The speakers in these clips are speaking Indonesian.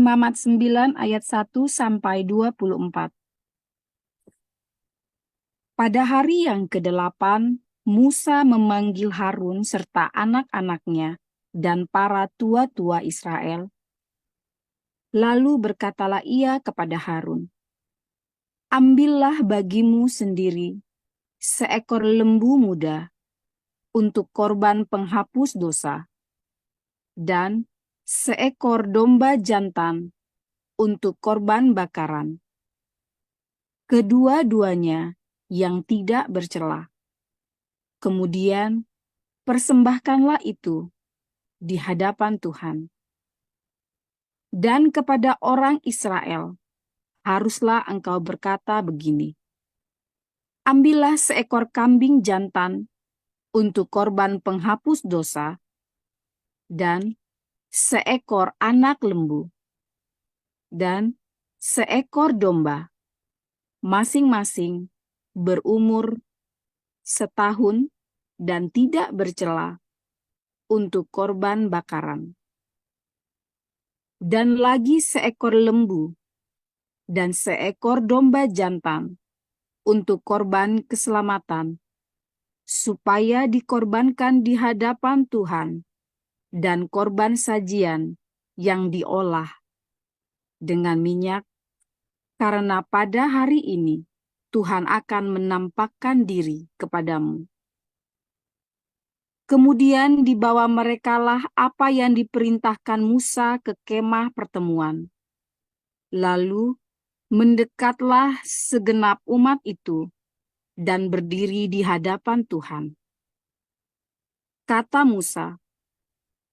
Imamat 9 ayat 1 sampai 24. Pada hari yang ke-8, Musa memanggil Harun serta anak-anaknya dan para tua-tua Israel. Lalu berkatalah ia kepada Harun, "Ambillah bagimu sendiri seekor lembu muda untuk korban penghapus dosa, dan seekor domba jantan untuk korban bakaran. Kedua-duanya yang tidak bercela. Kemudian persembahkanlah itu di hadapan Tuhan. Dan kepada orang Israel haruslah engkau berkata begini, ambillah seekor kambing jantan untuk korban penghapus dosa, dan seekor anak lembu, dan seekor domba, masing-masing berumur setahun dan tidak bercela untuk korban bakaran. Dan lagi seekor lembu dan seekor domba jantan untuk korban keselamatan, supaya dikorbankan di hadapan Tuhan, dan korban sajian yang diolah dengan minyak, karena pada hari ini Tuhan akan menampakkan diri kepadamu. Kemudian dibawa merekalah apa yang diperintahkan Musa ke kemah pertemuan. Lalu mendekatlah segenap umat itu dan berdiri di hadapan Tuhan. Kata Musa,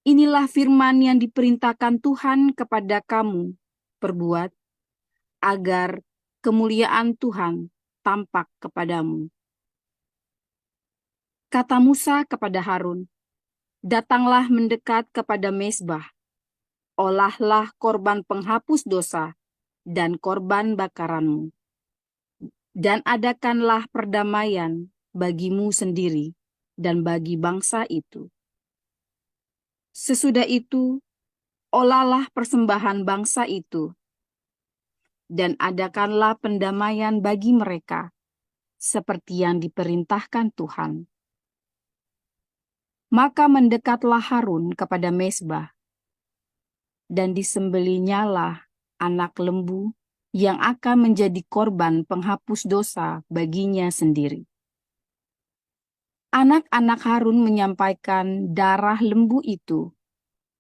inilah firman yang diperintahkan Tuhan kepada kamu perbuat, agar kemuliaan Tuhan tampak kepadamu. Kata Musa kepada Harun, datanglah mendekat kepada mezbah, olahlah korban penghapus dosa dan korban bakaranmu, dan adakanlah perdamaian bagimu sendiri dan bagi bangsa itu. Sesudah itu, olahlah persembahan bangsa itu, dan adakanlah pendamaian bagi mereka, seperti yang diperintahkan Tuhan. Maka mendekatlah Harun kepada mezbah, dan disembelihnyalah anak lembu yang akan menjadi korban penghapus dosa baginya sendiri. Anak-anak Harun menyampaikan darah lembu itu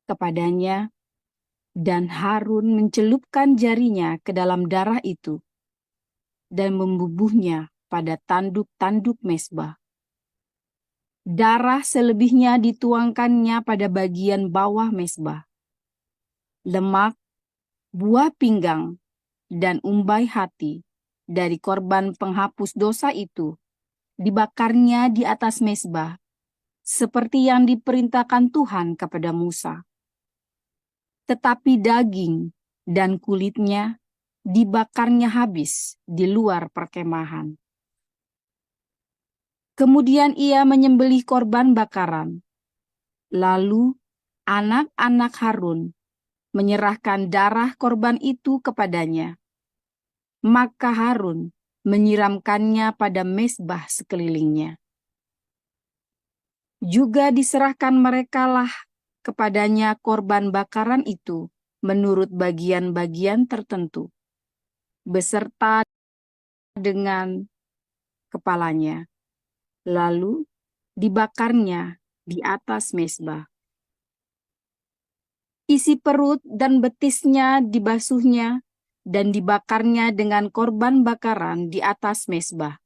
kepadanya, dan Harun mencelupkan jarinya ke dalam darah itu dan membubuhnya pada tanduk-tanduk mezbah. Darah selebihnya dituangkannya pada bagian bawah mezbah. Lemak, buah pinggang, dan umbai hati dari korban penghapus dosa itu dibakarnya di atas mezbah, seperti yang diperintahkan Tuhan kepada Musa. Tetapi daging dan kulitnya dibakarnya habis di luar perkemahan. Kemudian ia menyembelih korban bakaran. Lalu anak-anak Harun menyerahkan darah korban itu kepadanya. Maka Harun menyiramkannya pada mezbah sekelilingnya. Juga diserahkan merekalah kepadanya korban bakaran itu menurut bagian-bagian tertentu, beserta dengan kepalanya. Lalu dibakarnya di atas mezbah. Isi perut dan betisnya dibasuhnya dan dibakarnya dengan korban bakaran di atas mezbah.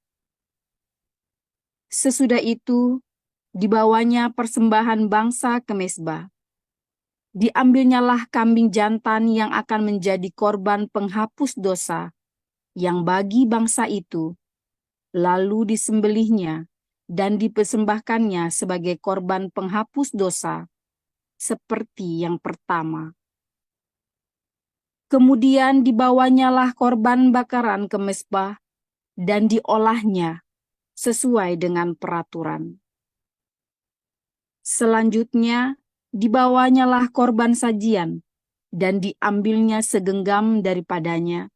Sesudah itu, dibawanya persembahan bangsa ke mezbah. Diambilnyalah kambing jantan yang akan menjadi korban penghapus dosa yang bagi bangsa itu, lalu disembelihnya dan dipersembahkannya sebagai korban penghapus dosa, seperti yang pertama. Kemudian dibawanyalah korban bakaran ke mezbah dan diolahnya sesuai dengan peraturan. Selanjutnya dibawanyalah korban sajian dan diambilnya segenggam daripadanya,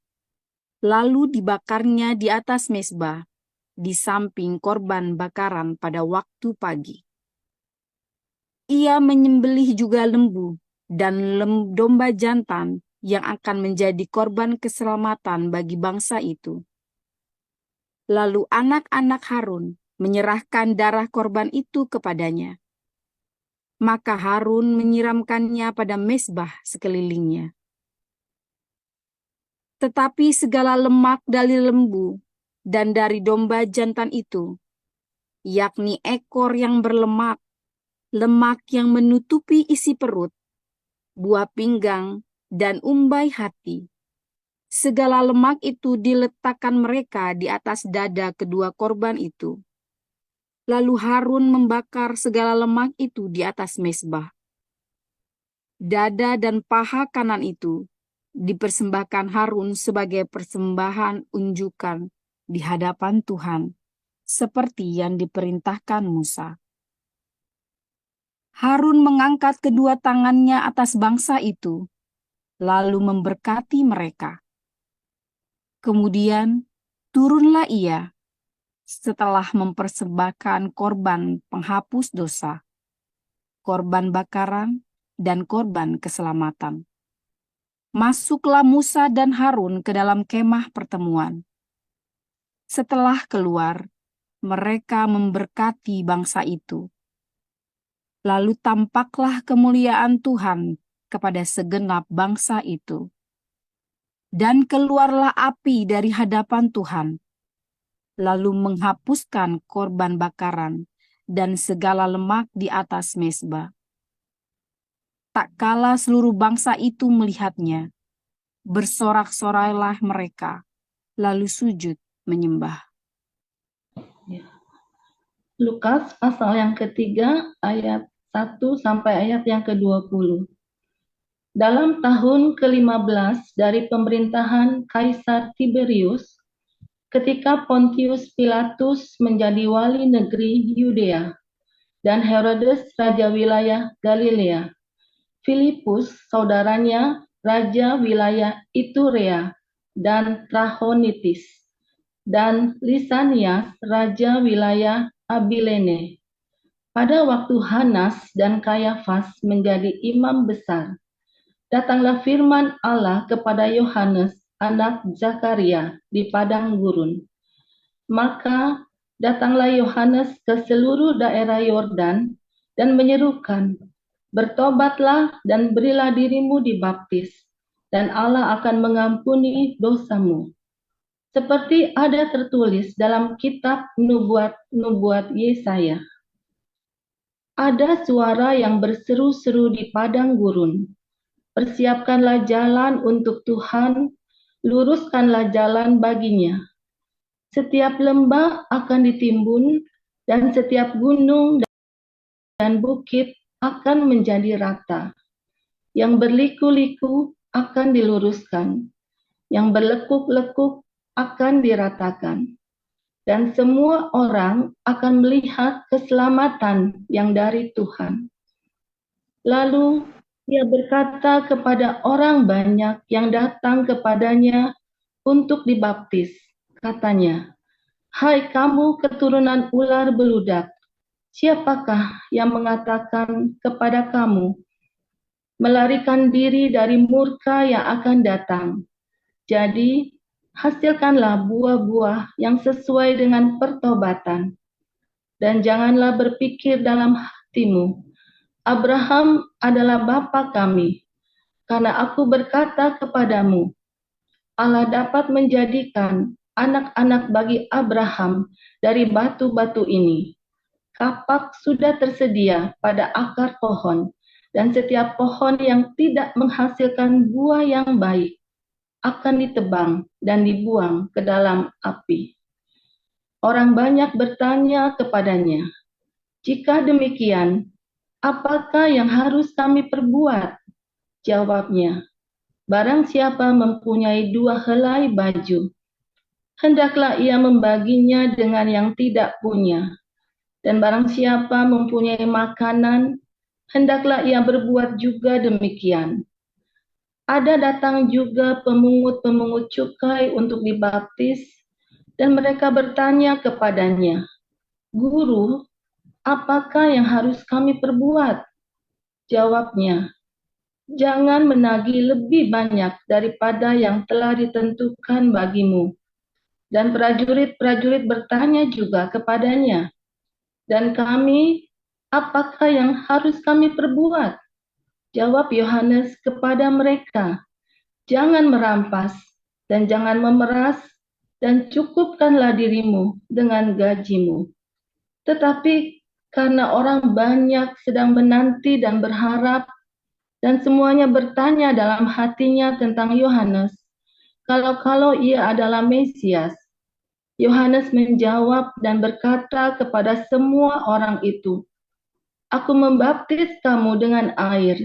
lalu dibakarnya di atas mezbah, di samping korban bakaran pada waktu pagi. Ia menyembelih juga lembu dan domba jantan yang akan menjadi korban keselamatan bagi bangsa itu. Lalu anak-anak Harun menyerahkan darah korban itu kepadanya. Maka Harun menyiramkannya pada mezbah sekelilingnya. Tetapi segala lemak dari lembu dan dari domba jantan itu, yakni ekor yang berlemak, lemak yang menutupi isi perut, buah pinggang, dan umbai hati, segala lemak itu diletakkan mereka di atas dada kedua korban itu. Lalu Harun membakar segala lemak itu di atas mezbah. Dada dan paha kanan itu dipersembahkan Harun sebagai persembahan unjukan di hadapan Tuhan, seperti yang diperintahkan Musa. Harun mengangkat kedua tangannya atas bangsa itu, lalu memberkati mereka. Kemudian turunlah ia setelah mempersembahkan korban penghapus dosa, korban bakaran, dan korban keselamatan. Masuklah Musa dan Harun ke dalam kemah pertemuan. Setelah keluar, mereka memberkati bangsa itu. Lalu tampaklah kemuliaan Tuhan kepada segenap bangsa itu. Dan keluarlah api dari hadapan Tuhan, lalu menghapuskan korban bakaran dan segala lemak di atas mezbah. Tak kala seluruh bangsa itu melihatnya, bersorak-sorailah mereka, lalu sujud menyembah. Lukas pasal yang ketiga ayat 1 sampai ayat yang ke-20. Dalam tahun ke-15 dari pemerintahan Kaisar Tiberius, ketika Pontius Pilatus menjadi wali negeri Yudea dan Herodes raja wilayah Galilea, Filipus saudaranya raja wilayah Iturea dan Trachonitis, dan Lisanias raja wilayah Abilene. Pada waktu Hanas dan Kayafas menjadi imam besar, datanglah firman Allah kepada Yohanes, anak Zakaria, di padang gurun. Maka datanglah Yohanes ke seluruh daerah Yordan dan menyerukan, "Bertobatlah dan berilah dirimu dibaptis, dan Allah akan mengampuni dosamu." Seperti ada tertulis dalam kitab nubuat Yesaya. Ada suara yang berseru-seru di padang gurun, "Persiapkanlah jalan untuk Tuhan, luruskanlah jalan baginya." Setiap lembah akan ditimbun, dan setiap gunung dan bukit akan menjadi rata. Yang berliku-liku akan diluruskan, yang berlekuk-lekuk akan diratakan. Dan semua orang akan melihat keselamatan yang dari Tuhan. Lalu ia berkata kepada orang banyak yang datang kepadanya untuk dibaptis. Katanya, "Hai kamu keturunan ular beludak, siapakah yang mengatakan kepada kamu, melarikan diri dari murka yang akan datang? Jadi, hasilkanlah buah-buah yang sesuai dengan pertobatan. Dan janganlah berpikir dalam hatimu, Abraham adalah bapa kami, karena aku berkata kepadamu, Allah dapat menjadikan anak-anak bagi Abraham dari batu-batu ini." Kapak sudah tersedia pada akar pohon, dan setiap pohon yang tidak menghasilkan buah yang baik akan ditebang dan dibuang ke dalam api. Orang banyak bertanya kepadanya, "Jika demikian, apakah yang harus kami perbuat?" Jawabnya, "Barang siapa mempunyai 2 helai baju, hendaklah ia membaginya dengan yang tidak punya. Dan barang siapa mempunyai makanan, hendaklah ia berbuat juga demikian. Ada datang juga pemungut-pemungut cukai untuk dibaptis, dan mereka bertanya kepadanya, "Guru, apakah yang harus kami perbuat?" Jawabnya, "Jangan menagih lebih banyak daripada yang telah ditentukan bagimu." Dan prajurit-prajurit bertanya juga kepadanya, "Dan kami, apakah yang harus kami perbuat?" Jawab Yohanes kepada mereka, "Jangan merampas dan jangan memeras, dan cukupkanlah dirimu dengan gajimu." Tetapi karena orang banyak sedang menanti dan berharap, dan semuanya bertanya dalam hatinya tentang Yohanes, kalau-kalau ia adalah Mesias, Yohanes menjawab dan berkata kepada semua orang itu, "Aku membaptis kamu dengan air,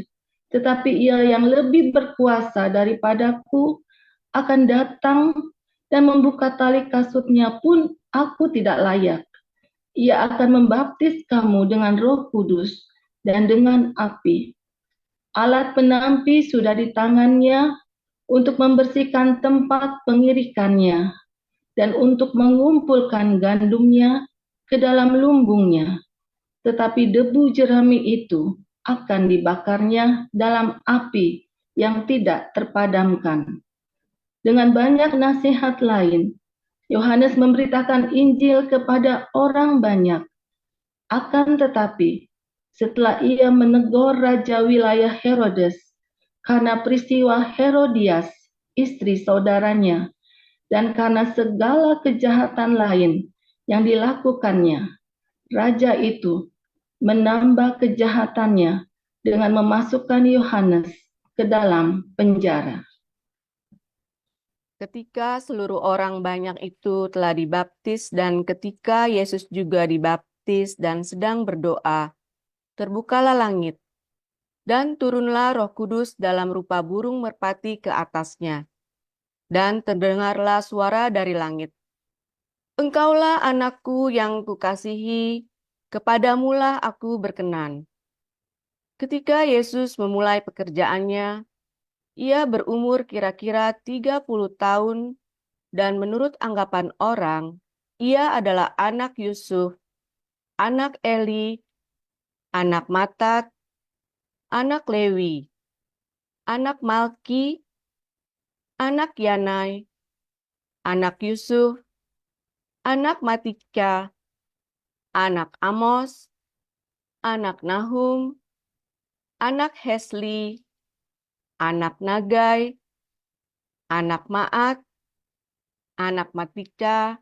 tetapi Ia yang lebih berkuasa daripadaku akan datang, dan membuka tali kasutnya pun aku tidak layak. Ia akan membaptis kamu dengan Roh Kudus dan dengan api. Alat penampi sudah di tangannya untuk membersihkan tempat pengirikannya dan untuk mengumpulkan gandumnya ke dalam lumbungnya. Tetapi debu jerami itu akan dibakarnya dalam api yang tidak terpadamkan." Dengan banyak nasihat lain, Yohanes memberitakan Injil kepada orang banyak. Akan tetapi, setelah ia menegur raja wilayah Herodes karena peristiwa Herodias, istri saudaranya, dan karena segala kejahatan lain yang dilakukannya, raja itu menambah kejahatannya dengan memasukkan Yohanes ke dalam penjara. Ketika seluruh orang banyak itu telah dibaptis dan ketika Yesus juga dibaptis dan sedang berdoa, terbukalah langit, dan turunlah Roh Kudus dalam rupa burung merpati ke atasnya. Dan terdengarlah suara dari langit, "Engkaulah anakku yang kukasihi, kepadamulah aku berkenan." Ketika Yesus memulai pekerjaannya, ia berumur kira-kira 30 tahun, dan menurut anggapan orang, ia adalah anak Yusuf, anak Eli, anak Matat, anak Lewi, anak Malki, anak Yanai, anak Yusuf, anak Matika, anak Amos, anak Nahum, anak Hesli, anak Nagai, anak Maat, anak Matika,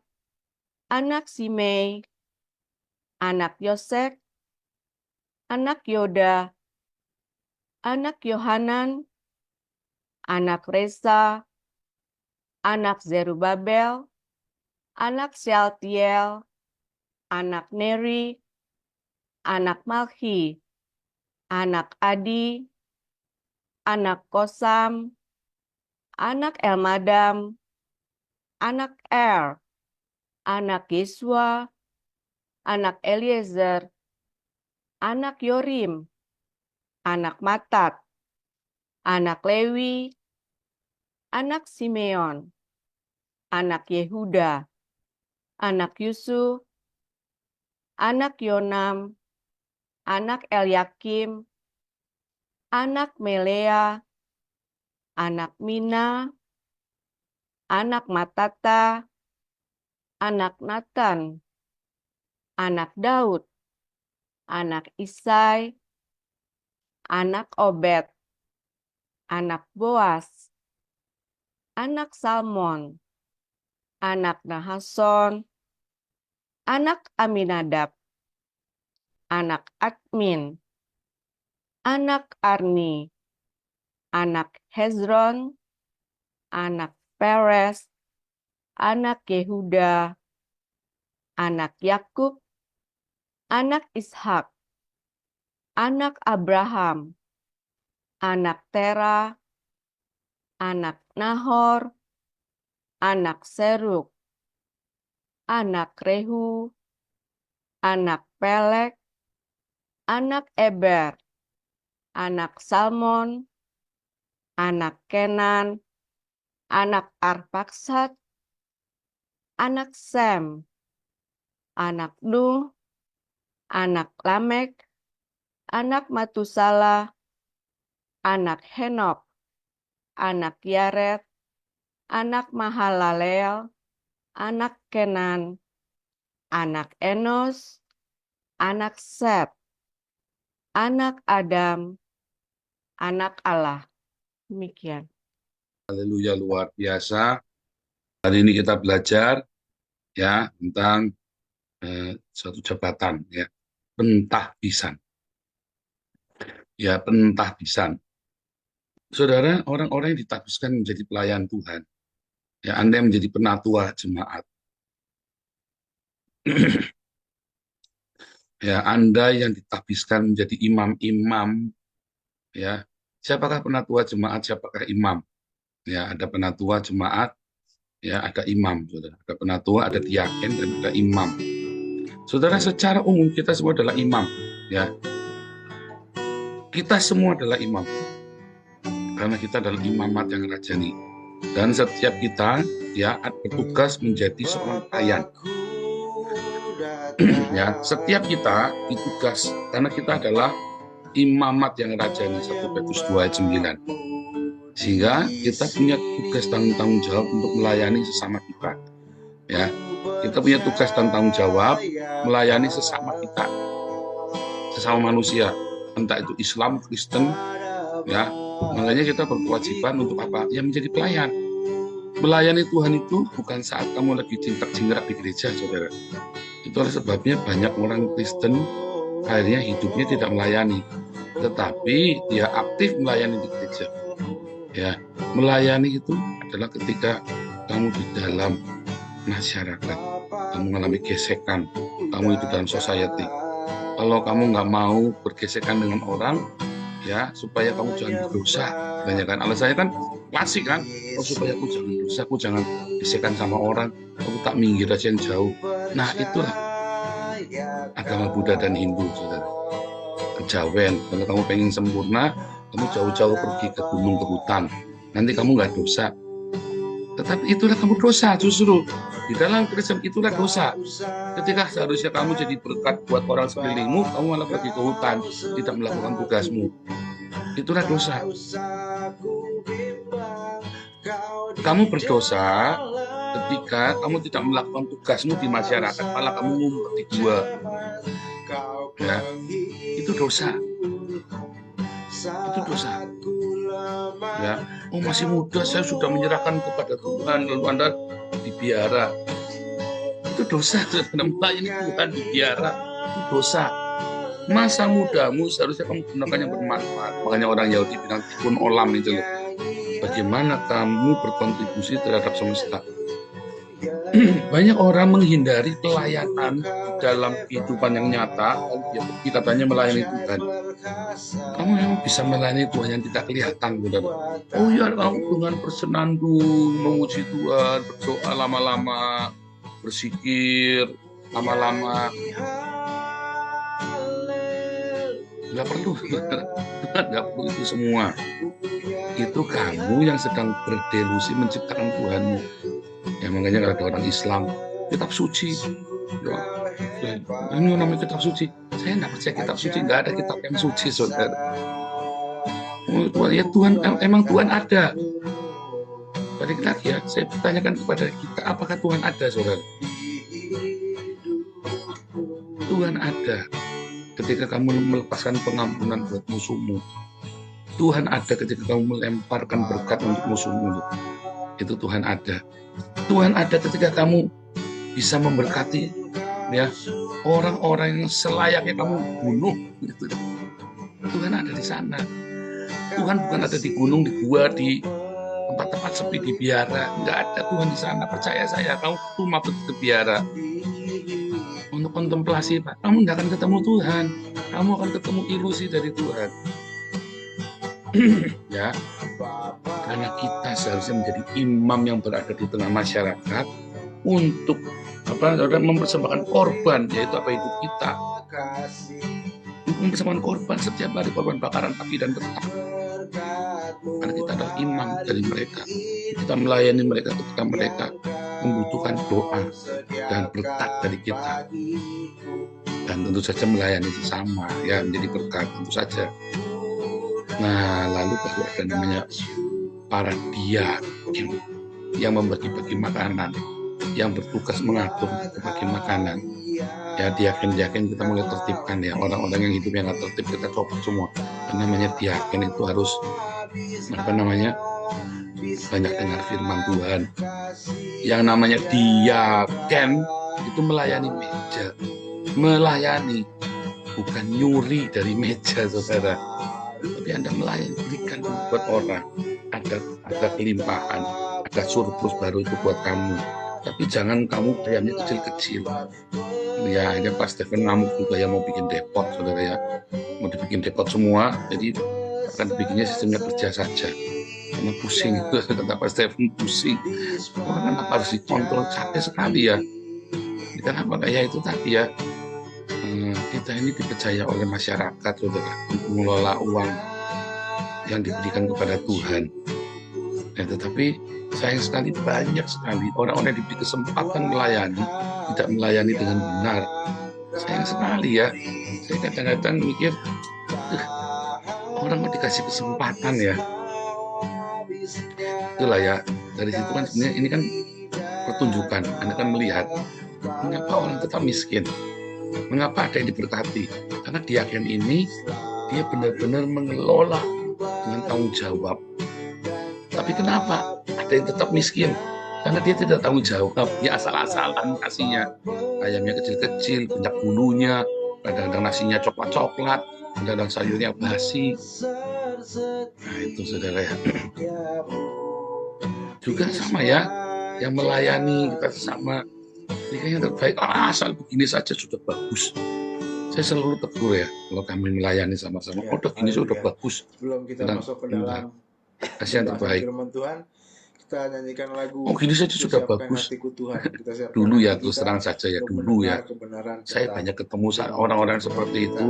anak Simei, anak Yosek, anak Yoda, anak Yohanan, anak Resa, anak Zerubabel, anak Sealtiel, anak Neri, anak Malki, anak Adi, anak Kosam, anak Elmadam, anak Er, anak Yesua, anak Eliezer, anak Yorim, anak Matat, anak Lewi, anak Simeon, anak Yehuda, anak Yusuf, anak Yonam, anak Eliakim, anak Melea, anak Mina, anak Matata, anak Natan, anak Daud, anak Isai, anak Obed, anak Boas, anak Salmon, anak Nahason, anak Aminadab, anak Admin, anak Arni, anak Hezron, anak Peres, anak Yehuda, anak Yakub, anak Ishak, anak Abraham, anak Tera, anak Nahor, anak Seruk, anak Rehu, anak Pelek, anak Eber, anak Salmon, anak Kenan, anak Arpaksad, anak Sem, anak Nuh, anak Lamek, anak Matusala, anak Henok, anak Yared, anak Mahalaleel, anak Kenan, anak Enos, anak Set, anak Adam, anak Allah. Demikian. Haleluya, luar biasa. Hari ini kita belajar ya tentang suatu jabatan ya, pentahbisan. Ya, pentahbisan. Saudara, orang-orang yang ditahbiskan menjadi pelayan Tuhan. Ya, Anda yang menjadi penatua jemaat. Ya, Anda yang ditahbiskan menjadi imam-imam. Ya, siapakah penatua jemaat, siapakah imam? Ya, ada penatua jemaat, ya, ada imam, saudara. Ada penatua, ada diaken, dan ada imam. Saudara, secara umum kita semua adalah imam, ya. Kita semua adalah imam. Karena kita adalah imamat yang rajani. Dan setiap kita, ya, bertugas menjadi seorang pelayan. Ya, setiap kita ditugas karena kita adalah imamat yang rajani, 1 Petrus 2 ayat 9. Sehingga kita punya tugas dan tanggung jawab untuk melayani sesama kita. Ya, kita punya tugas dan tanggung jawab melayani sesama kita, sesama manusia, entah itu Islam, Kristen, ya. Makanya kita berkewajiban untuk apa? Ya, menjadi pelayan. Melayani Tuhan itu bukan saat kamu lagi cintak-cingrak di gereja, saudara. Itulah sebabnya banyak orang Kristen akhirnya hidupnya tidak melayani, tetapi dia aktif melayani di gereja. Ya, melayani itu adalah ketika kamu di dalam masyarakat, kamu mengalami gesekan, kamu itu dalam society. Kalau kamu nggak mau bergesekan dengan orang, ya, supaya kamu jangan berdosa. Banyak kan alasannya kan klasik kan, supaya aku jangan dosa, aku jangan gesekan sama orang, aku tak minggir aja yang jauh. Nah, itulah agama Buddha dan Hindu, saudara. Kejawen, kalau kamu pengen sempurna, kamu jauh-jauh pergi ke gunung, ke hutan, nanti kamu nggak dosa. Tetapi itulah kamu dosa, justru di dalam Kristen itulah dosa. Ketika seharusnya kamu jadi berkat buat orang sekelilingmu, kamu malah pergi ke hutan, tidak melakukan tugasmu. Itulah dosa. Kamu berdosa ketika kamu tidak melakukan tugasmu di masyarakat, malah kamu ngumpet di gua. Ya, itu dosa. Itu dosa. Ya, oh masih muda, saya sudah menyerahkan kepada Tuhan, lalu Anda dibiara. Itu dosa, melayani Tuhan dibiara. Itu dosa. Masa mudamu seharusnya kamu gunakan yang bermanfaat. Makanya orang Yahudi bilang tikkun olam itu loh. Bagaimana kamu berkontribusi terhadap semesta. Banyak orang menghindari pelayanan dalam kehidupan yang nyata, dia pergi katanya melayani Tuhan. Kamu memang bisa melayani Tuhan yang tidak kelihatan, saudara. Oh ya, kamu dengan bersenandung, memuji Tuhan, berdoa lama-lama, bersikir lama-lama. Nggak perlu, nggak perlu itu semua. Itu kamu yang sedang berdelusi menciptakan Tuhanmu. Ya, makanya kalau ada orang Islam, kitab suci. Ya, ini namanya kitab suci. Saya nggak percaya kitab suci, nggak ada kitab yang suci, saudara. Oh, Tuhan, ya Tuhan, emang Tuhan ada. Balik lagi ya, saya bertanyakan kepada kita, apakah Tuhan ada, saudara? Tuhan ada. Ketika kamu melepaskan pengampunan buat musuhmu, Tuhan ada ketika kamu melemparkan berkat untuk musuhmu. Itu Tuhan ada. Tuhan ada ketika kamu bisa memberkati, ya, orang-orang yang selayaknya kamu bunuh. Gitu. Tuhan ada di sana. Tuhan bukan ada di gunung, di gua, di tempat-tempat sepi, di biara. Nggak ada Tuhan di sana. Percaya saya, kamu cuma pergi ke biara untuk kontemplasi, Pak. Kamu nggak akan ketemu Tuhan. Kamu akan ketemu ilusi dari Tuhan. Ya, karena kita seharusnya menjadi imam yang berada di tengah masyarakat untuk mempersembahkan korban, yaitu apa, hidup kita. Mempersembahkan korban setiap hari, korban bakaran api dan getah. karena kita adalah imam dari mereka. Kita melayani mereka ketika mereka membutuhkan doa dan berkat dari kita, dan tentu saja melayani sesama ya, menjadi berkat tentu saja. Nah, lalu kalau ada namanya para diaken yang membagi-bagi makanan, yang bertugas mengatur bagi makanan. Ya, diaken-diaken kita mulai tertibkan ya, orang-orang yang hidupnya nggak tertib kita copot semua. Yang namanya diaken itu harus banyak dengar firman Tuhan. Yang namanya diaken itu melayani meja, melayani, bukan nyuri dari meja, saudara. Tapi Anda melayani, berikan buat orang, ada kelimpahan, ada surplus baru itu buat kamu. Tapi jangan kamu diamnya kecil-kecil. Ya, ini Pak Stephen ngamuk juga yang mau bikin depot, saudara ya. Mau dibikin depot semua, jadi akan bikinnya sistemnya kerja saja. Karena pusing itu, kata Pak Stephen, pusing. Orang kenapa harus dikontrol, capek sekali ya. Kenapa kayak itu tadi ya, kita ini dipercaya oleh masyarakat, saudara, untuk mengelola uang yang diberikan kepada Tuhan. Nah, tetapi sayang sekali banyak sekali orang-orang yang diberi kesempatan melayani, tidak melayani dengan benar. Sayang sekali ya. Saya kadang-kadang mikir, orang mau dikasih kesempatan ya. Itulah ya, dari situ kan sebenarnya ini kan pertunjukan. Anda kan melihat mengapa orang tetap miskin, mengapa ada yang diberkati. Karena diaken ini dia benar-benar mengelola dengan tanggung jawab. Tapi kenapa ada yang tetap miskin? Karena dia tidak tanggung jawab, dia asal-asalan kasihnya. Ayamnya kecil-kecil, banyak bulunya, kadang-kadang nasinya coklat-coklat, kadang-kadang sayurnya basi. Nah itu, saudara ya. Juga sama ya, yang melayani kita sesama, ini yang terbaik, asal begini saja sudah bagus. Saya selalu tegur ya, kalau kami melayani sama-sama, udah gini sudah bagus. Sebelum kita masuk ke dalam kasih yang terbaik. Firman Tuhan, kita nyanyikan lagu. Oh, gini saja sudah bagus. Tuhan. Dulu ya, terus terang saja ya, dulu ya. Saya banyak ketemu orang-orang seperti itu,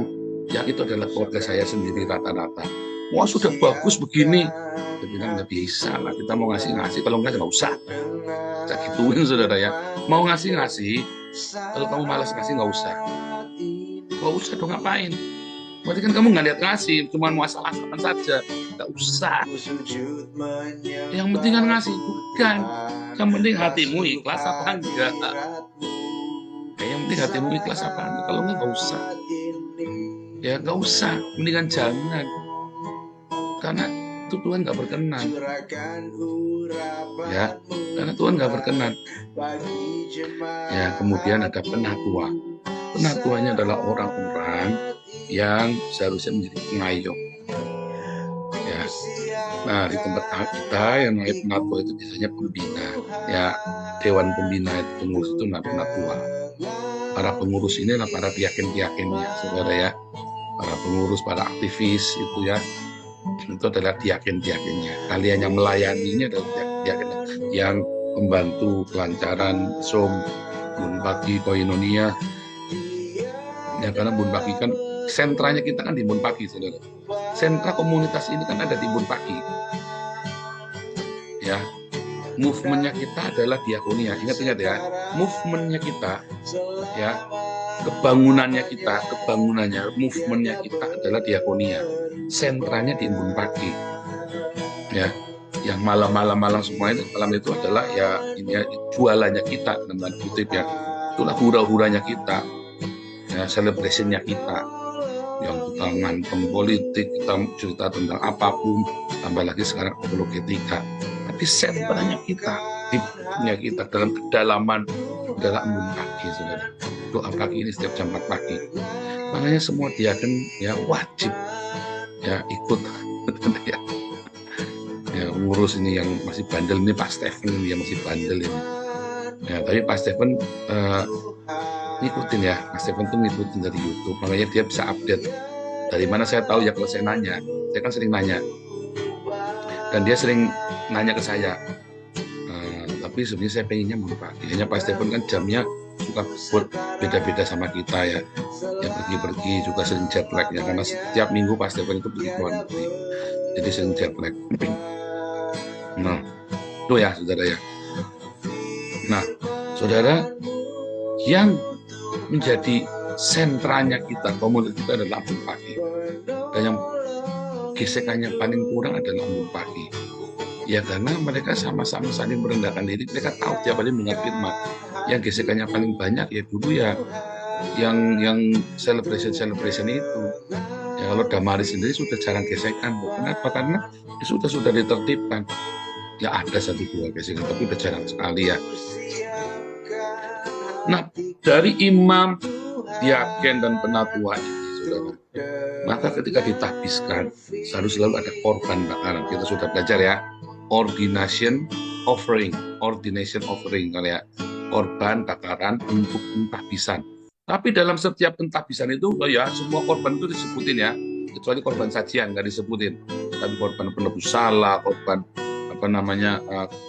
yang itu adalah keluarga saya sendiri rata-rata. Wah, sudah bagus begini. Saya bilang nggak bisa lah, kita mau ngasih-ngasih, kalau nggak usah. Saya gituin, saudara ya. Mau ngasih-ngasih, kalau kamu malas ngasih nggak usah. Nggak usah dong, ngapain? Berarti kan kamu nggak lihat ngasih, cuma asal-asalan saja. Nggak usah. Yang penting kan ngasih, bukan. Yang penting hatimu ikhlas apa enggak. Yang penting hatimu ikhlas apa enggak. Kalau nggak usah. Ya nggak usah, mendingan jangan. Karena itu Tuhan nggak berkenan. Ya, karena Tuhan nggak berkenan. Ya, kemudian ada penatua. Penatuanya adalah orang-orang yang seharusnya menjadi pengayom. Ya, nah di tempat kita yang namanya penatua itu biasanya pembina. Ya, dewan pembina itu, pengurus itu penatua. Para pengurus ini adalah para diaken-diakennya, saudara ya. Para pengurus, para aktivis itu ya. Itu adalah diaken-diakennya. Kalian yang melayani ini adalah diaken yang membantu kelancaran Bun Pagi Koinonia. Ya, karena Bun Pagi kan sentranya kita kan di Bun Pagi, saudara. Sentra komunitas ini kan ada di Bun Pagi. Ya, movementnya kita adalah diakonia. Ingat-ingat ya, movementnya kita, ya, kebangunannya, movementnya kita adalah diakonia. Sentranya di Bun Pagi. Ya, yang malam semua itu, malam itu adalah ya ini ya, jualannya kita, dengan kutip ya. Itulah hura-huranya kita. Ya, celebrationnya kita, yang kita ngantem politik, kita cerita tentang apapun, tambah lagi sekarang apologetika. Tapi sentranya kita, hidupnya kita dalam kedalaman adalah Embun Pagi, saudara. Doa pagi ini setiap jam 4 pagi. Makanya semua diaken ya wajib ya ikut ya. Ya, ngurus ini yang masih bandel ini Pak Stephen, yang masih bandel ini. Ya, tapi Pak Stephen ngikutin ya, Mas Stephen tuh ngikutin dari YouTube, makanya dia bisa update. Dari mana saya tahu ya, kalau saya nanya, saya kan sering nanya, dan dia sering nanya ke saya. Tapi sebenarnya saya pengennya Bun Pagi. Hanya Pak Stephen kan jamnya suka beda-beda sama kita ya. Ya pergi-pergi juga sering jet lag ya, karena setiap minggu Pak Stephen itu pergi ke luar negeri. Jadi sering jet lag. Nah, itu ya saudara ya. Nah, saudara, yang menjadi sentranya kita, komunitas kita adalah embun pagi. Dan yang gesekannya paling kurang adalah embun pagi. Ya karena mereka sama-sama saling merendahkan diri, mereka tahu tiap hari mendengar firman. Yang gesekannya paling banyak ya dulu ya yang celebration itu. Ya kalau Damaris sendiri sudah jarang gesekan. Kenapa? Karena sudah ditertibkan. Ya ada 1-2 gesekan, tapi udah jarang sekali ya. Nah, dari imam, diaken dan penatua ini, saudara, maka ketika ditahbiskan selalu ada korban bakaran. Kita sudah belajar ya, ordination offering kali ya, korban bakaran untuk pentahbisan. Tapi dalam setiap pentahbisan itu, ya semua korban itu disebutin ya, kecuali korban sajian nggak disebutin. Tapi korban penebus salah, korban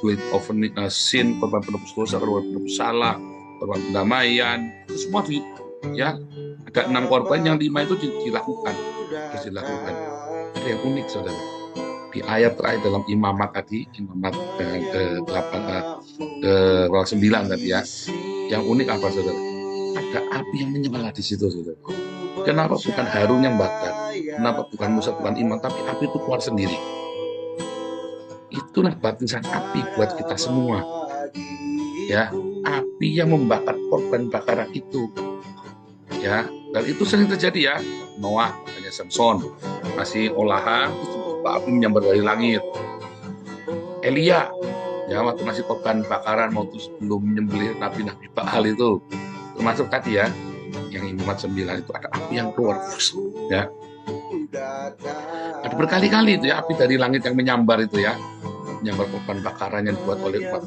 guilt of sin, korban penebus dosa, korban penebus salah, korban pendamaian, itu semua ya ada 6 korban, yang 5 itu dilakukan. Ada yang unik saudara, di ayat terakhir dalam imamat tadi, imamat ke-9 tadi ya, yang unik apa saudara? Ada api yang menyala di situ saudara. Kenapa bukan Harun yang bakar? Kenapa bukan Musa, bukan imam, tapi api itu keluar sendiri. Itulah baptisan api buat kita semua. Ya, api yang membakar korban bakaran itu. Ya, dan itu sering terjadi ya. Noah, hanya Samson, masih olahan, api menyambar dari langit. Elia, ya waktu masih korban bakaran, waktu sebelum menyembelih nabi-nabi Baal itu, termasuk tadi ya, yang imamat 9 itu ada api yang keluar, ya. Ada berkali-kali itu ya api dari langit yang menyambar itu ya, menyambar korban bakaran yang dibuat oleh umat.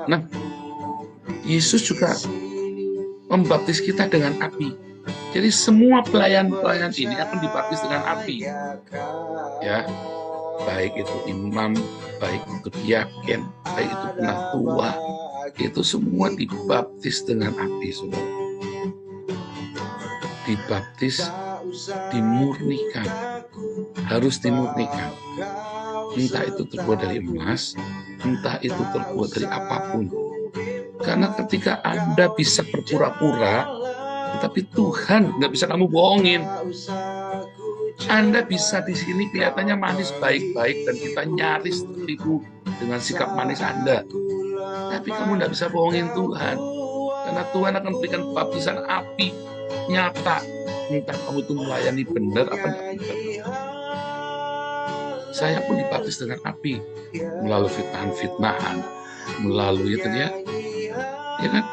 Nah, Yesus juga membaptis kita dengan api. Jadi semua pelayan-pelayan ini akan dibaptis dengan api. Ya, baik itu imam, baik itu diaken, baik itu penatua, itu semua dibaptis dengan api, saudara. Dibaptis, dimurnikan, harus dimurnikan. Entah itu terbuat dari emas, entah itu terbuat dari apapun. Karena ketika Anda bisa berpura-pura, tapi Tuhan nggak bisa kamu bohongin. Anda bisa di sini kelihatannya manis, baik-baik, dan kita nyaris tertipu dengan sikap manis Anda. Tapi kamu nggak bisa bohongin Tuhan. Karena Tuhan akan berikan baptisan api nyata. Entah kamu itu melayani benar apa enggak benar. Saya pun dibaptis dengan api. Melalui fitnahan-fitnahan. Melalui itu ya kan?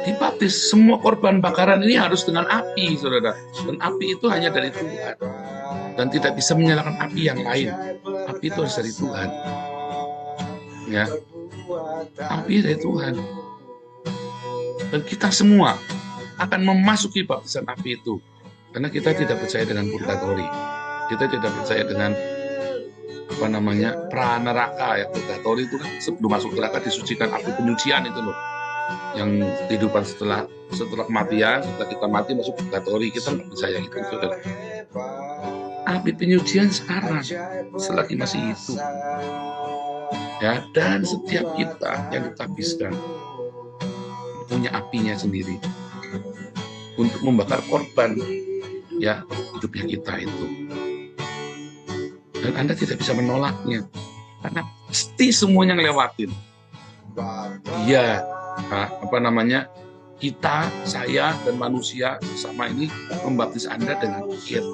Dibaptis, semua korban bakaran ini harus dengan api, saudara. Dan api itu hanya dari Tuhan. Dan tidak bisa menyalakan api yang lain. Api itu harus dari Tuhan. Ya, api dari Tuhan. Dan kita semua akan memasuki baptisan api itu. Karena kita tidak percaya dengan purgatori. Kita tidak percaya dengan praneraka ya. Purgatori itu kan sebelum masuk neraka disucikan api penyucian itu loh. Yang kehidupan setelah kematian, setelah kita mati masuk purgatori, kita nggak percaya itu, saudara. Api penyucian sekarang, selagi masih hidup. Ya, dan setiap kita yang ditahbiskan punya apinya sendiri untuk membakar korban ya hidupnya kita itu. Dan Anda tidak bisa menolaknya karena pasti semuanya ngelewatin. Ya, kita, saya, dan manusia sama ini membaptis Anda dengan air.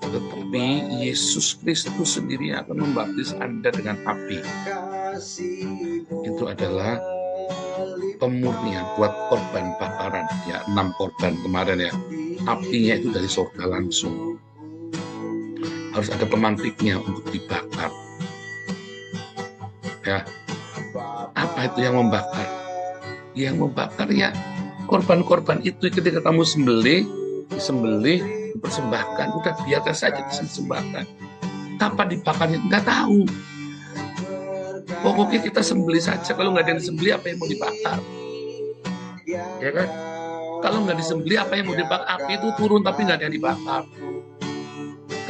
Tetapi Yesus Kristus sendiri akan membaptis Anda dengan api. Itu adalah pemurnian buat korban bakaran. Ya, 6 korban kemarin ya. Apinya itu dari surga langsung. Harus ada pemantiknya untuk dibakar. Ya, apa itu yang membakar? Yang membakar ya korban-korban itu ketika kamu disembelih, dipersembahkan, udah biarkan saja disembahkan. Kapan dibakarnya nggak tahu. Pokoknya kita sembelih saja. Kalau nggak ada yang disembelih, apa yang mau dibakar? Ya kan? Kalau nggak disembelih, apa yang mau dibakar? Api itu turun tapi nggak ada yang dibakar.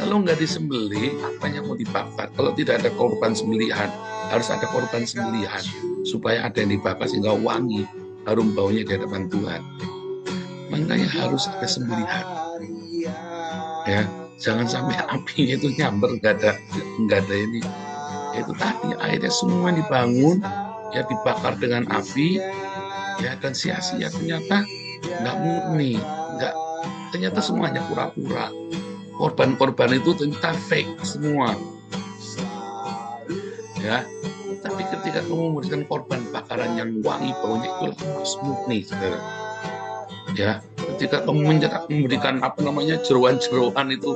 Kalau nggak disembelih, apanya mau dibakar? Kalau tidak ada korban sembelihan, harus ada korban sembelihan supaya ada yang dibakar sehingga wangi, harum baunya di hadapan Tuhan. Makanya harus ada sembelihan. Ya, jangan sampai apinya itu nyamber, nggak ada ini. Itu tadi akhirnya semua dibangun, ya dibakar dengan api, ya dan sia-sia ternyata nggak murni, ternyata semuanya pura-pura. Korban-korban itu ternyata fake semua. Ya, tapi ketika kamu memberikan korban bakaran yang wangi baunya, itulah emas murni, saudara. Ya, ketika kamu memberikan jeroan-jeroan itu,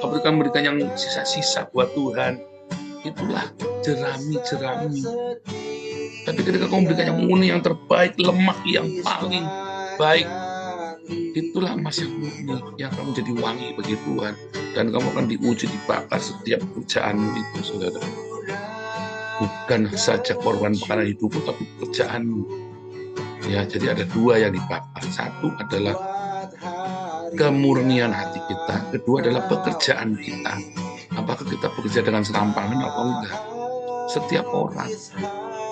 memberikan yang sisa-sisa buat Tuhan, itulah jerami-jerami. Tapi ketika kamu memberikan yang murni, yang terbaik, lemak yang paling baik, itulah emas yang murni, yang kamu jadi wangi bagi Tuhan. Dan kamu akan diuji, dibakar setiap pekerjaanmu itu, saudara. Bukan saja korban bakaran hidupmu, tapi pekerjaanmu. Ya, jadi ada dua yang dibakar. Satu adalah kemurnian hati kita. Kedua adalah pekerjaan kita. Apakah kita bekerja dengan serampangan atau enggak? Setiap orang,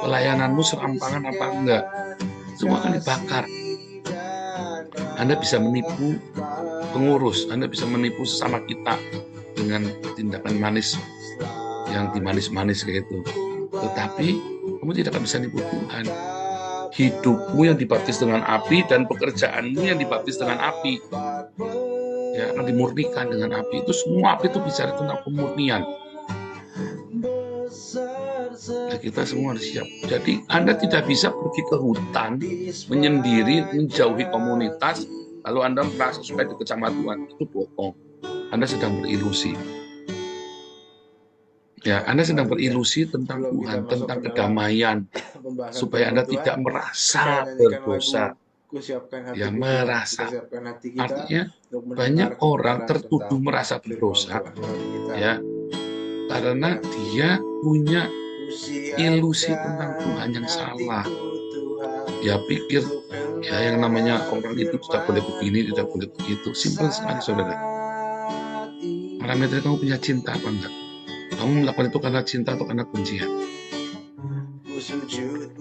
pelayananmu serampangan apa enggak? Semua akan dibakar. Anda bisa menipu pengurus, Anda bisa menipu sesama kita dengan tindakan manis yang dimanis-manis kayak itu. Tetapi kamu tidak akan bisa nipu Tuhan. Hidupmu yang dibaptis dengan api dan pekerjaanmu yang dibaptis dengan api, ya akan dimurnikan dengan api. Itu semua api itu bicara tentang pemurnian. Nah, kita semua harus siap. Jadi Anda tidak bisa pergi ke hutan menyendiri, menjauhi komunitas, lalu Anda merasa supaya dekat sama Tuhan. Itu bohong. Anda sedang berilusi. Ya, Anda sedang berilusi tentang Tuhan, tentang kedamaian, supaya Anda tidak merasa berdosa. Ya, merasa. Artinya banyak orang tertuduh merasa berdosa, ya, karena dia punya ilusi tentang Tuhan yang salah. Ya pikir, ya yang namanya orang itu tidak boleh begini, tidak boleh begitu. Simpel sekali, saudara. Parameter kamu punya cinta apa enggak? Kamu melakukan itu karena cinta atau karena kebencian?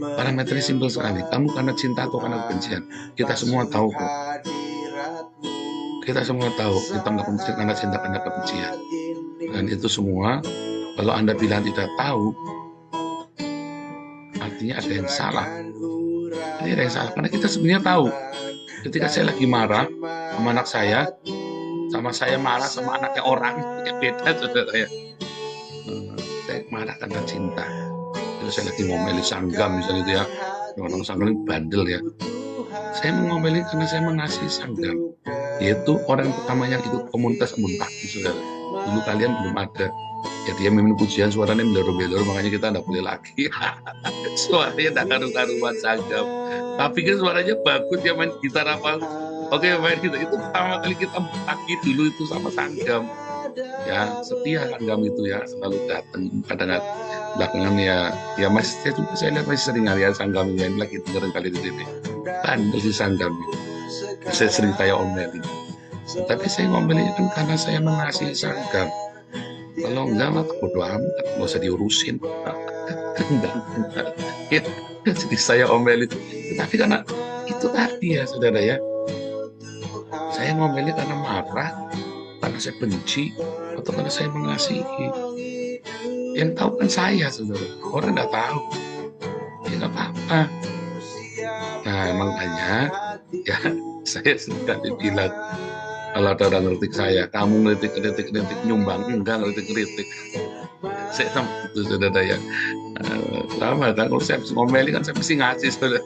Parameternya simpel sekali. Kamu karena cinta atau karena kebencian? Kita semua tahu kok. Kita semua tahu kita melakukan karena cinta, karena kebencian. Dan itu semua, kalau Anda bilang tidak tahu, artinya ada yang salah. Ini ada yang salah, karena kita sebenarnya tahu. Ketika saya lagi marah sama anak saya, sama saya marah sama anaknya orang, itu beda, saudara ya. Saya marah karena cinta. Terus saya lagi ngomeli sanggam misalnya itu ya, orang sanggam ini bandel ya. Saya mengomeli karena saya mengasihi sanggam, yaitu orang pertama yang ikut komunitas embun pagi, saudara. Dulu kalian belum ada. Ya dia memimpin pujian, suaranya belor-belor, makanya kita tidak boleh lagi. Suaranya tidak karu-karuan sanggam. Tapi kan suaranya bagus, dia main gitar apa. Oke, main gitar. Itu pertama kali kita pagi dulu itu sama sanggam. Ya, setia sanggam itu ya, selalu datang. Kadang-kadang belakangan ya masih saya lihat masih sering lihat sanggam ini lagi dengerin kali di sini. Bandel si sanggam itu. Saya sering kayak omelin. Tapi saya ngomelin kan karena saya mengasihi sanggam. Kalau enggak mah bodo amat, nggak usah diurusin. Ya, jadi saya omelin. Tapi karena itu tadi ya, saudara ya. Saya ngomelin karena marah, karena saya benci, atau karena saya mengasihi. Yang tahu kan saya, saudara. Orang nggak tahu. Ya nggak apa-apa. Nah, makanya ya saya sudah dibilang, kalau ada orang ngeritik saya, kamu ngeritik nyumbang, enggak ngeritik. Saya sama itu, saudara ya. Sama kan, kalau saya habis ngomelin kan saya mesti ngasih, saudara.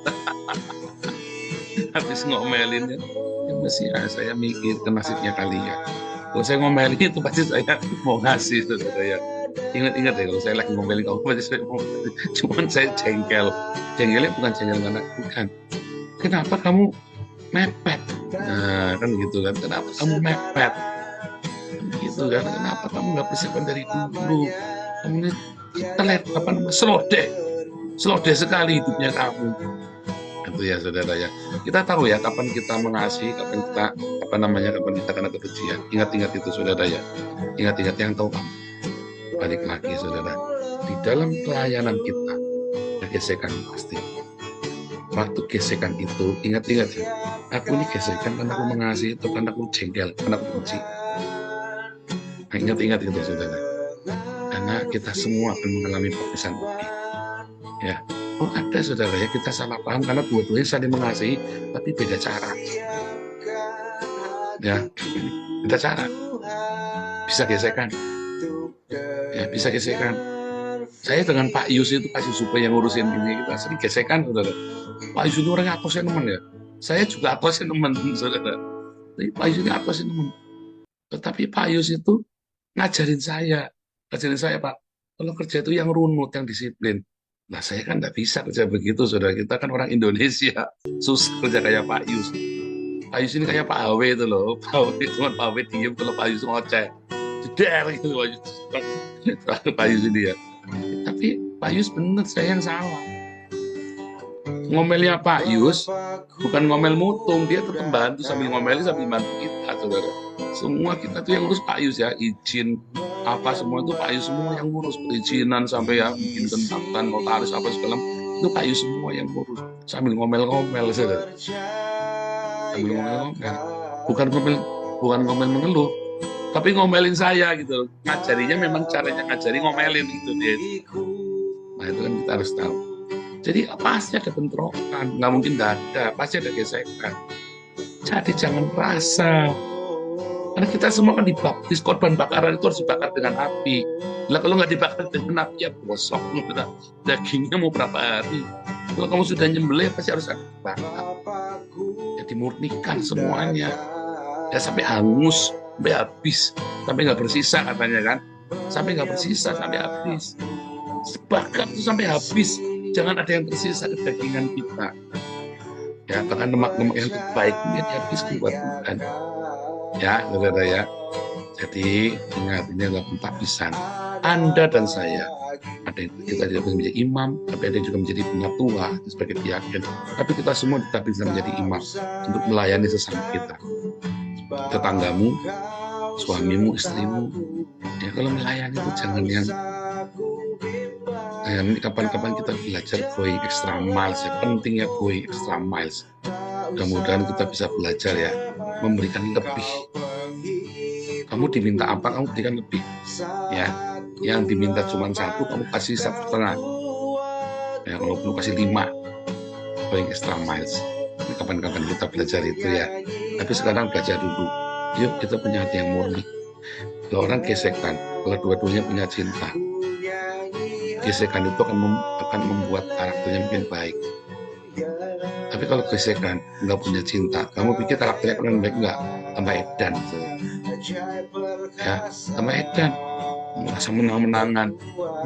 Habis ngomelin ya mesti saya mikir ke nasibnya kalian. Kalau saya ngomelin itu pasti saya mau ngasih, saudara ya. Ingat-ingat ya, kalau saya lagi ngomelin kamu pasti saya mau ngasih. Cuman saya jengkel. Jengkelnya bukan jengkel karena bukan. Kenapa kamu mepet? Nah, kan gitu kan. Kenapa kamu mepet? Gitu kan. Kenapa kamu nggak persiapan dari dulu? Kamu ini telet, selodeh sekali hidupnya kamu. Itu ya saudara ya. Kita tahu ya kapan kita mengasihi, kapan kita kapan kita kena kebencian. Ingat-ingat itu saudara ya. Ingat-ingat yang tahu kamu. Balik lagi saudara. Di dalam pelayanan kita ada gesekan pasti. Waktu gesekan itu ingat-ingat ya. Aku ini gesekan karena aku mengasihi atau karena aku jengkel, karena aku benci. Nah, ingat-ingat itu saudara. Karena kita semua akan mengalami baptisan bukti. Ya. Oh ada saudara ya, kita salah paham karena dua-duanya saling mengasihi tapi beda cara. Ya, beda cara. Bisa gesekan. Ya, bisa gesekan. Saya dengan Pak Yus itu kasih supaya yang ngurusin ini, kita sering gesekan saudara. Pak Yus itu orangnya atosnya nemen ya. Saya juga atosnya nemen saudara. Tapi Pak Yus ini atosnya nemen. Tetapi Pak Yus itu ngajarin saya Pak, kalau kerja itu yang runut, yang disiplin. Nah saya kan nggak bisa kerja begitu saudara, kita kan orang Indonesia, susah kerja kayak Pak Yus. Pak Yus ini kayak Pak Awe itu loh, Pak Awe cuma Pak Awe diem, kalau Pak Yus ngoceh, jeder gitu Pak Yus ini ya. Tapi Pak Yus bener, saya yang salah. Ngomelnya Pak Yus bukan ngomel mutung, dia tetap bantu sambil ngomelin sambil bantu kita saudara. Semua kita tuh yang ngurus Pak Yus ya, izin apa semua itu Pak Yus semua yang ngurus, perizinan sampai ya bikin tentang notaris apa segala itu Pak Yus semua yang ngurus sambil ngomel-ngomel saudara. Sambil ngomel-ngomel, bukan ngomel mengeluh, tapi ngomelin saya gitu. Ngajarinya memang caranya ngajari ngomelin gitu dia. Nah itu kan kita harus tahu. Jadi pasti ada bentrokan, nggak mungkin nggak ada, pasti ada gesekan. Jadi jangan rasa. Karena kita semua kan dibaptis, korban bakaran itu harus dibakar dengan api. Nah, kalau nggak dibakar dengan api ya bosok, dagingnya mau berapa hari. Kalau kamu sudah nyembelih pasti harus ada bakar. Jadi murnikan semuanya, ya sampai hangus, sampai habis, sampai nggak bersisa katanya kan, sampai nggak bersisa sampai habis. Bakar itu sampai habis, jangan ada yang tersisa kedagingan kita. Ya bahkan lemak-lemak yang terbaik ini habis buat Tuhan. Ya, saudara ya. Jadi ingat ini adalah pembaptisan. Anda dan saya, ada yang kita tidak menjadi imam, tapi ada yang juga menjadi penatua sebagai diaken. Tapi kita semua bisa menjadi imam untuk melayani sesama kita, tetanggamu, suamimu, istrimu. Ya kalau melayani itu jangan yang kapan-kapan kita belajar going extra miles ya, pentingnya going extra miles. Mudah-mudahan kita bisa belajar ya, memberikan lebih. Kamu diminta apa, kamu berikan lebih. Ya, yang diminta cuma satu, kamu kasih 1,5. Ya, kalau perlu kasih 5. Going extra miles. Ini kapan-kapan kita belajar itu ya. Tapi sekarang belajar dulu. Yuk kita punya hati yang murni. Kalau orang gesekan, kalau dua-duanya punya cinta, gesekan itu akan membuat karakternya makin baik. Tapi kalau gesekan nggak punya cinta, kamu pikir karakternya akan baik nggak? Tambah edan, ya tambah edan, merasa menang-menangan,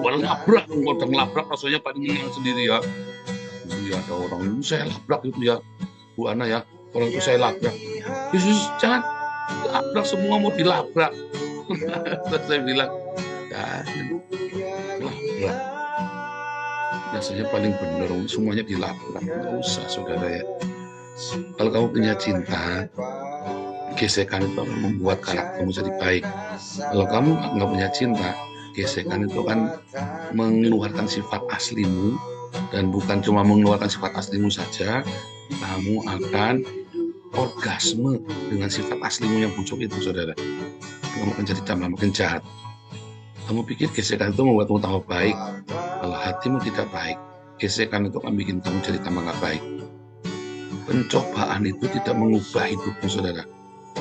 labrak, udah ngelabrak rasanya paling menang sendiri ya. Iya ada orang saya labrak itu ya, Bu Ana ya, orang itu saya labrak. Yesus jangan labrak, semua mau dilabrak. Terus saya bilang, ya labrak. Rasanya paling benar, semuanya dilabrak, nggak usah saudara ya. Kalau kamu punya cinta, gesekan itu akan membuat karaktermu jadi baik. Kalau kamu nggak punya cinta, gesekan itu akan mengeluarkan sifat aslimu, dan bukan cuma mengeluarkan sifat aslimu saja, kamu akan orgasme dengan sifat aslimu yang busuk itu saudara. Kamu akan jadi tambah makin jahat. Kamu pikir gesekan itu membuatmu tambah baik. Kalau hatimu tidak baik, gesekan itu akan bikin kamu jadi tambah nggak baik. Pencobaan itu tidak mengubah hidupmu, saudara.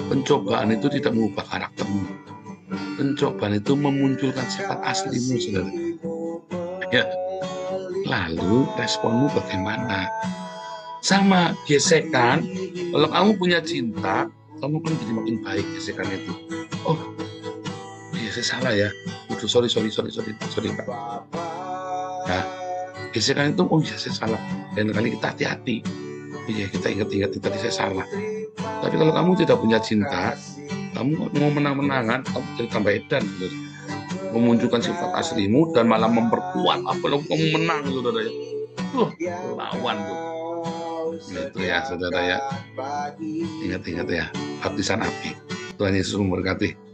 Pencobaan itu tidak mengubah karaktermu. Pencobaan itu memunculkan sifat aslimu, saudara. Ya. Lalu responmu bagaimana? Sama gesekan, kalau kamu punya cinta, kamu kan jadi makin baik gesekan itu. Oh, iya saya salah ya. Udah, sorry Pak. Nah, gesekan itu, oh iya saya salah. Dan kali kita hati-hati. Iya kita ingat-ingat tadi saya salah. Tapi kalau kamu tidak punya cinta, kamu mau menang-menangan, kamu jadi tambah edan, saudara. Memunculkan sifat aslimu dan malah memperkuat apalagi kamu menang, saudara ya. Lawan tuh. Itu ya saudara ya. Ingat-ingat ya, baptisan api. Tuhan Yesus memberkati.